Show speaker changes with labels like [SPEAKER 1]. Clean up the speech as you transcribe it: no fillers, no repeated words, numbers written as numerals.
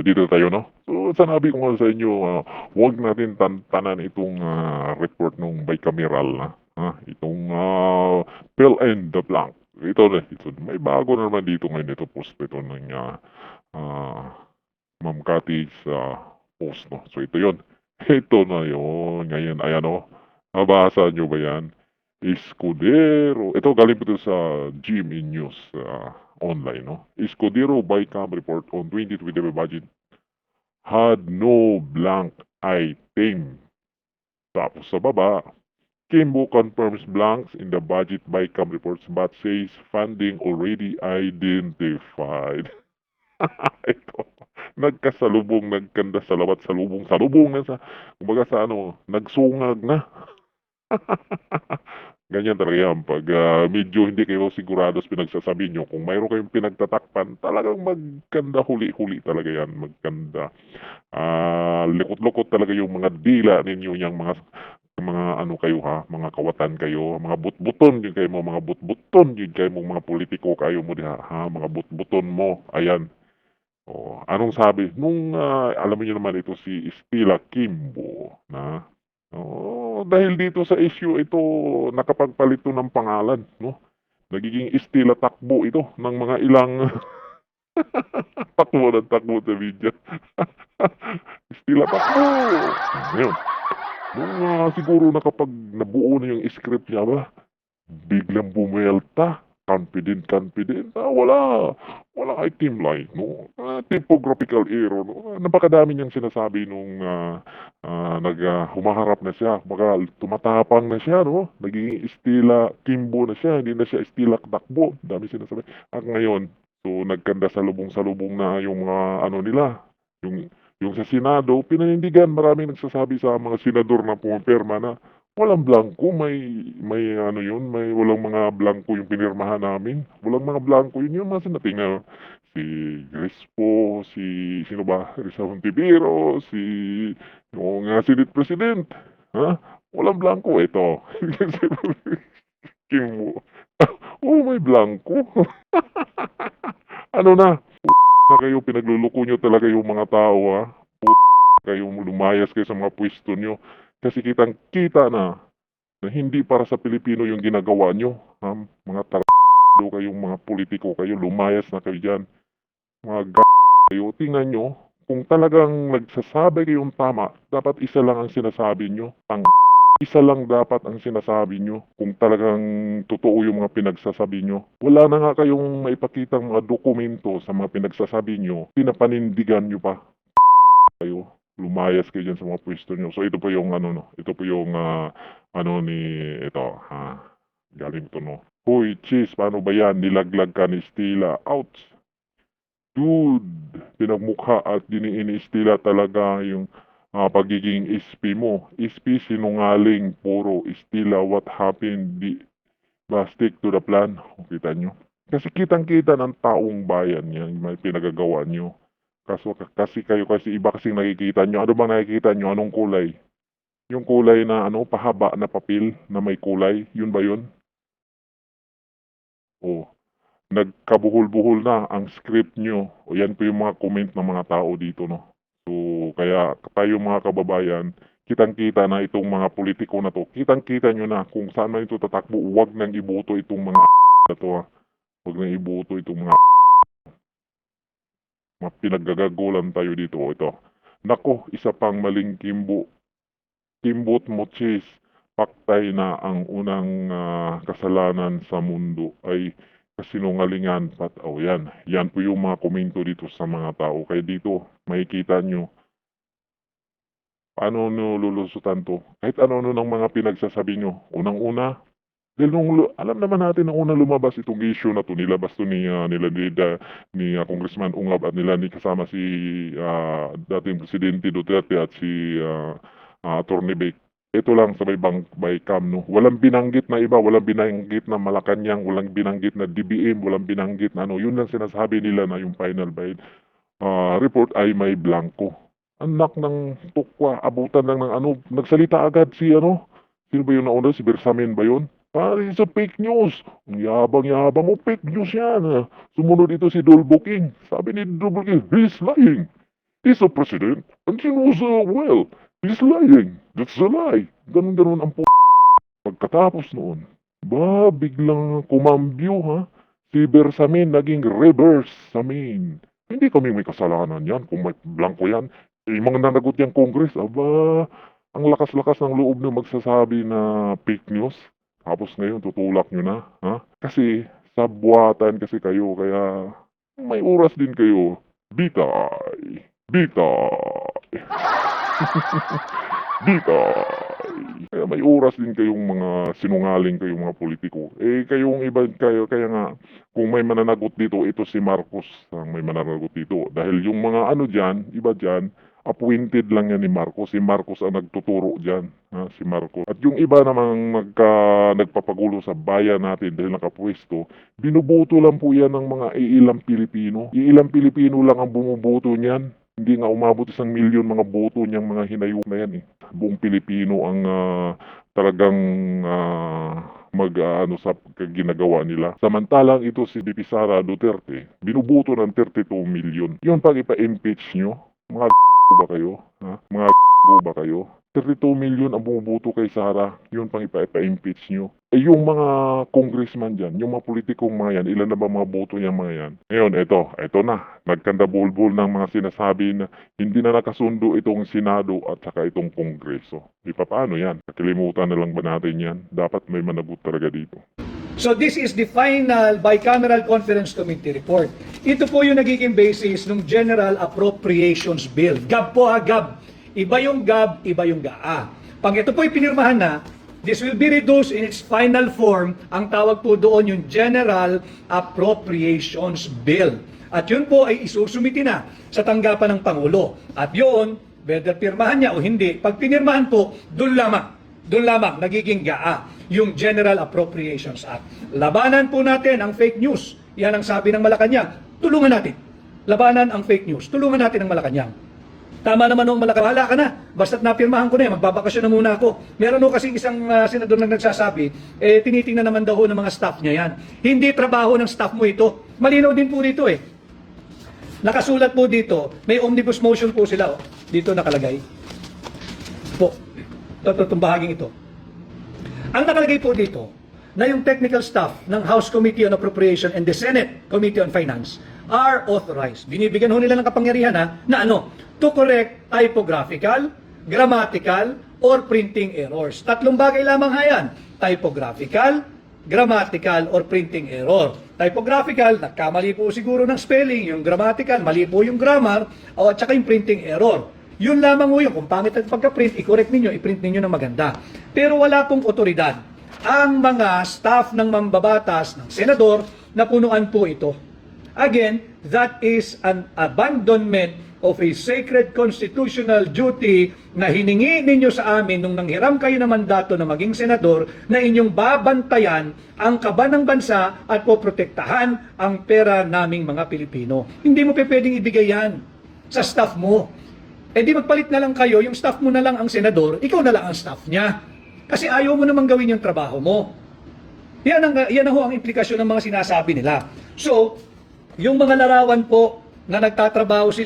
[SPEAKER 1] dito tayo, no? So, sanabi ko nga sa inyo, huwag natin tantanan itong report ng bicameral na. Itong fill in the blank. Ito, may bago na naman dito ngayon. Ito post ito ng Ma'am Cathy sa post, no? So, ito yon. Ito na yon. Ngayon, ayan, no? Nabasa nyo ba yan? Escudero. Ito, galing po ito sa GMA News online, no? Escudero Bicam report on 2025 budget had no blank item. Tapos sa baba, Kimbo confirms blanks in the budget Bicam reports but says funding already identified. Ito, nagkasalubong, nagkanda salawat, salubong na sa, kumbaga sa nagsungag na. Ganyan talaga yan. Pag medyo hindi kayo sigurado sa pinagsasabi nyo, kung mayroon kayong pinagtatakpan, talagang magkanda huli-huli talaga yan. Magkanda. Likot-likot talaga yung mga dila ninyo, yung mga ano kayo mga kawatan kayo, mga butbuton yun kayo mo, mga butbuton yun kayo mo, mga politiko kayo mo diha, mga butbuton mo. Ayan. Anong sabi? Alam niyo naman ito si Stella Kimbo na dahil dito sa issue ito nakapagpalit to ng pangalan, no? Nagiging Stella Takbo ito ng mga ilang takbo sa video. Stella Takbo. Ngayon, siguro nakapag nabuo na yung script niya ba, biglang bumelta. Confident. Wala kay team line, no? Typographical error, no? Napakadami niyang sinasabi nung humaharap na siya. Baka tumatapang na siya, no? Naging Stella Kimbo na siya, hindi na siya Stella Takbo. Dami sinasabi. At ngayon, so nagkanda salubong na yung mga nila. Yung sa Senado, pinanindigan, maraming nagsasabi sa mga senador na pumipirma na walang blanco, may walang mga blanco yung pinirmahan namin. Walang mga blanco yun yung mga sinating si Crispo, sino ba? Risa Hontiveros, yung Senate President. Walang blanco, ito. Kim mo. May blanco. Ano na? Na kayo, pinagluluko nyo talaga yung mga tao, kayo lumayas kayo sa mga pwesto nyo. Kasi kitang-kita na hindi para sa Pilipino yung ginagawa nyo. Mga kayong mga politiko kayo, lumayas na kayo dyan. Mga kayo, tingnan nyo, kung talagang nagsasabi kayong tama, dapat isa lang ang sinasabi nyo. Isa lang dapat ang sinasabi nyo kung talagang totoo yung mga pinagsasabi nyo. Wala na nga kayong maipakitang mga dokumento sa mga pinagsasabi nyo, pinapanindigan nyo pa kayo. Lumayas kayo dyan sa mga pwesto nyo. So ito po yung ito po yung galing to, no. Hoy, cheese, paano ba yan? Nilaglag ka ni Stella. Ouch! Dude, pinagmukha at diniin ni Stella talaga yung pagiging SP mo. SP sinungaling, puro Stella, what happened? Ba stick to the plan? Kita nyo? Kasi kitang-kita ng taong bayan yan, may pinagagawa nyo. Kasi iba kasing nakikita nyo. Ano bang nakikita nyo? Anong kulay? Yung kulay na pahaba na papel na may kulay, yun ba yun? Nagkabuhol-buhol na ang script nyo. Yan po yung mga comment ng mga tao dito, no? So, kaya tayo mga kababayan, kitang-kita na itong mga politiko na to. Kitang-kita nyo na kung saan man ito tatakbo, huwag nang iboto itong mga na to, Huwag nang iboto itong mga pinaggagagulan tayo dito. Ito. Nako, isa pang maling kimbot mo, chis. Paktay na ang unang kasalanan sa mundo ay kasinungalingan. Yan po yung mga komento dito sa mga tao. Kaya dito, makikita nyo, paano nyo lulusutan to? Kahit ano-ano ng mga pinagsasabi nyo. Unang-una, dahil alam naman natin na unang lumabas itong issue na to, nilabas to ni Congressman Ungab at nila ni kasama si dating Presidente Duterte at si Atty. Bac. Ito lang sa may cam, no. Walang binanggit na iba, walang binanggit na Malacanang, walang binanggit na DBM, walang binanggit na yun lang sinasabi nila na yung final by report ay may blanco. Anak ng tukwa, abutan lang ng nagsalita agad sino ba yung nauna, si Bersamin ba yun? Pare sa fake news. Ang yabang-yabang mo, fake news yan. Sumunod ito si Dolbo King. Sabi ni Dolbo King, he's lying. He's a president. And he knows well. He's lying. That's a lie. Ganun-ganun ang pagkatapos noon. Ba, biglang kumambyo ha. Si Bersamin naging reverse Samin. Hindi kami may kasalanan yan. Kung may blanco yan, mga nanagot yung Congress. Aba, ang lakas-lakas ng loob na magsasabi na fake news. Tapos ngayon tutulak nyo na. Ha? Kasi sa buwatan kasi kayo. Kaya may oras din kayo. Bitay. Bitay. Bitay. Kaya may oras din kayong mga sinungaling kayong mga politiko. Kayong iba kayo, kaya nga, kung may mananagot dito, ito si Marcos ang may mananagot dito. Dahil yung mga ano dyan, iba dyan, appointed lang yan ni Marcos. Si Marcos ang nagtuturo dyan. Ha? Si Marcos. At yung iba namang nagpapagulo sa bayan natin dahil nakapwesto, binuboto lang po yan ng mga iilang Pilipino. Iilang Pilipino lang ang bumuboto niyan. Hindi nga umabot 1 milyon mga boto niyang mga hinayok na yan eh. Buong Pilipino ang talagang ano sa ginagawa nila. Samantalang ito si BP Sara Duterte, binuboto ng 32 milyon. Yun pag ipa-impeach nyo, mga ba kayo? Ha? Mga ba kayo? 32 milyon ang bumuboto kay Sara, yun pang ipa-impeach nyo. Yung mga congressman dyan, yung mga politikong mga yan, ilan na ba mga boto niya mga yan? Ngayon, eto na. Nagkandabulbul ng mga sinasabi na hindi na nakasundo itong Senado at saka itong Kongreso. Paano yan? Kakilimutan na lang ba natin yan? Dapat may managot talaga dito.
[SPEAKER 2] So this is the final bicameral conference committee report. Ito po yung nagiging basis ng General Appropriations Bill. GAB po ha, GAB. Iba yung GAB, iba yung GAA. Pag ito po'y pinirmahan na, this will be reduced in its final form. Ang tawag po doon yung General Appropriations Bill. At yun po ay isusumiti na sa tanggapan ng Pangulo. At yun, whether pirmahan niya o hindi, pag pinirmahan po, doon lamang nagiging GAA, yung General Appropriations Act. Labanan po natin ang fake news. Yan ang sabi ng Malacanang. Tulungan natin. Labanan ang fake news. Tulungan natin ang Malacanang. Tama naman nung Malacanang. Bahala ka na. Basta't napirmahan ko na yan. Magbabakasyon na muna ako. Meron ho kasi isang senador na nagsasabi, tinitingnan naman daw ho ng mga staff niya yan. Hindi trabaho ng staff mo ito. Malinaw din po dito eh. Nakasulat po dito, may omnibus motion po sila. Oh. Dito nakalagay. Po. Itong bahaging ito. Ang nakalagay po dito, na yung technical staff ng House Committee on Appropriation and the Senate Committee on Finance are authorized. Binibigyan ho nila ng kapangyarihan na ano? To correct typographical, grammatical, or printing errors. Tatlong bagay lamang hayan. Typographical, grammatical, or printing error. Typographical, nagkamali po siguro ng spelling. Yung grammatical, mali po yung grammar. O at saka yung printing error. Yun lamang ho yun. Kung pangit ang pagka-print, i-correct ninyo, i-print ninyo ng maganda. Pero wala pong otoridad ang mga staff ng mambabatas ng senador na punuan po ito. Again, that is an abandonment of a sacred constitutional duty na hiningi ninyo sa amin nung nanghiram kayo ng mandato na maging senador na inyong babantayan ang kaban ng bansa at poprotektahan ang pera naming mga Pilipino. Hindi mo pwedeng ibigay yan sa staff mo. Di magpalit na lang kayo, yung staff mo na lang ang senador, ikaw na lang ang staff niya. Kasi ayaw mo naman gawin yung trabaho mo. Yan ho ang implikasyon ng mga sinasabi nila. So, yung mga larawan po na nagtatrabaho sila,